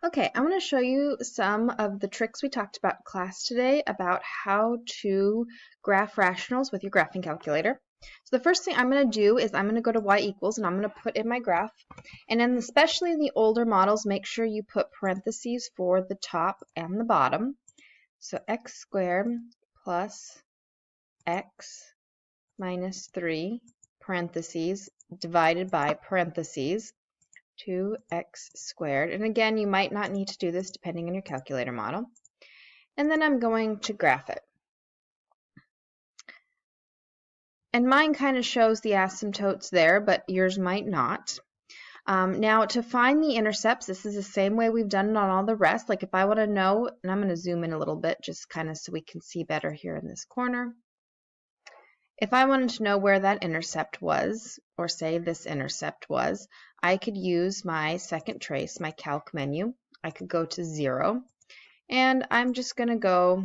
Okay, I'm going to show you some of the tricks we talked about in class today about how to graph rationals with your graphing calculator. So the first thing I'm going to do is I'm going to go to y equals and I'm going to put in my graph. And then especially in the older models, make sure you put parentheses for the top and the bottom. So x squared plus x minus 3 parentheses divided by parentheses 2x squared. And again, you might not need to do this depending on your calculator model. And then I'm going to graph it. And mine kind of shows the asymptotes there, but yours might not. Now, to find the intercepts, this is the same way we've done it on all the rest. Like if I want to know, and I'm going to zoom in a little bit just kind of so we can see better here in this corner. If I wanted to know where that intercept was, or say this intercept was, I could use my second trace, my calc menu. I could go to 0, and I'm just going to go,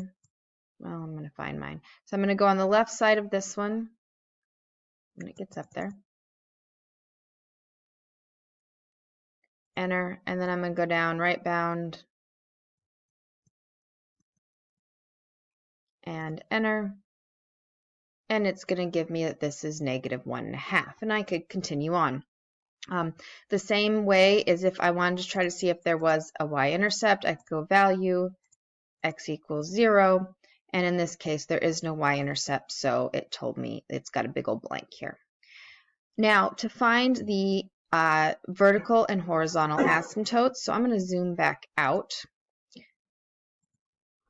well, I'm going to find mine. So I'm going to go on the left side of this one when it gets up there. Enter, and then I'm going to go down right bound and enter. And it's going to give me that this is -1.5, and I could continue on. The same way is if I wanted to try to see if there was a y-intercept, I could go value, x equals 0, and in this case there is no y-intercept, so it told me it's got a big old blank here. Now to find the vertical and horizontal asymptotes, so I'm going to zoom back out.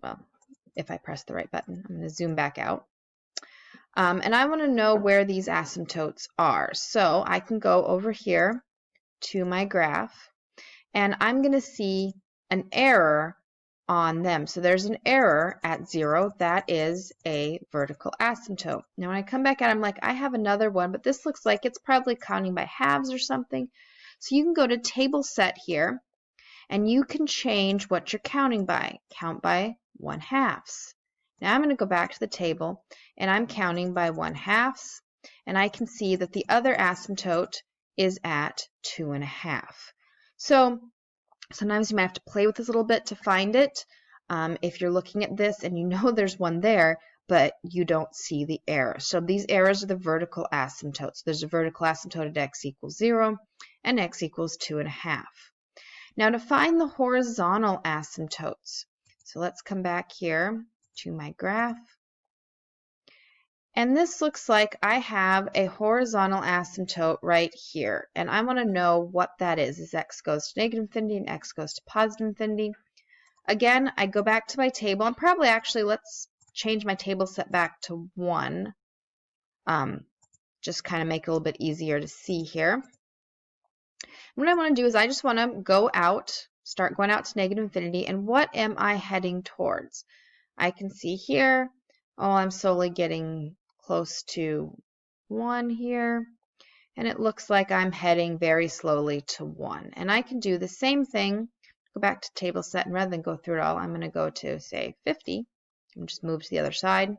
Well, if I press the right button, I'm going to zoom back out. And I want to know where these asymptotes are. So I can go over here to my graph, and I'm going to see an error on them. So there's an error at 0. That is a vertical asymptote. Now when I come back out, I'm like, I have another one, but this looks like it's probably counting by halves or something. So you can go to table set here, and you can change what you're counting by. Count by 1/2. Now I'm going to go back to the table, and I'm counting by 1/2, and I can see that the other asymptote is at 2.5. So sometimes you might have to play with this a little bit to find it. If you're looking at this and you know there's one there, but you don't see the error. So these errors are the vertical asymptotes. There's a vertical asymptote at x equals 0 and x equals 2.5. Now to find the horizontal asymptotes, so let's come back here to my graph. And this looks like I have a horizontal asymptote right here. And I want to know what that is. As x goes to -infinity and x goes to +infinity. Again, I go back to my table. And probably actually, let's change my table set back to 1. Just kind of make it a little bit easier to see here. What I want to do is I just want to go out, start going out to -infinity. And what am I heading towards? I can see here, oh, I'm slowly getting close to 1 here, and it looks like I'm heading very slowly to 1. And I can do the same thing, go back to table set, and rather than go through it all, I'm going to go to, say, 50, and just move to the other side.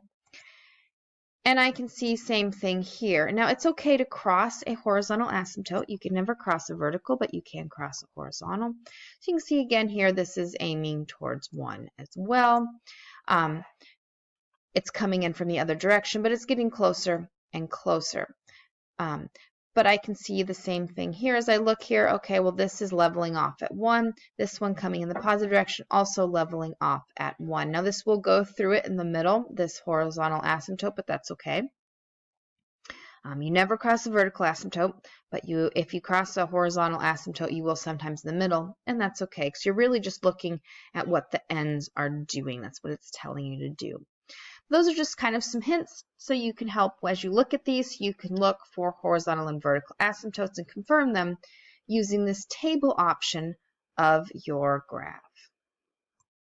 And I can see same thing here. Now, it's okay to cross a horizontal asymptote. You can never cross a vertical, but you can cross a horizontal. So you can see again here, this is aiming towards 1 as well. It's coming in from the other direction, but it's getting closer and closer. But I can see the same thing here as I look here. Okay, well, this is leveling off at 1. This one coming in the positive direction, also leveling off at 1. Now, this will go through it in the middle, this horizontal asymptote, but that's okay. You never cross a vertical asymptote, but if you cross a horizontal asymptote, you will sometimes in the middle, and that's okay, because you're really just looking at what the ends are doing. That's what it's telling you to do. Those are just kind of some hints so you can help as you look at these. You can look for horizontal and vertical asymptotes and confirm them using this table option of your graph.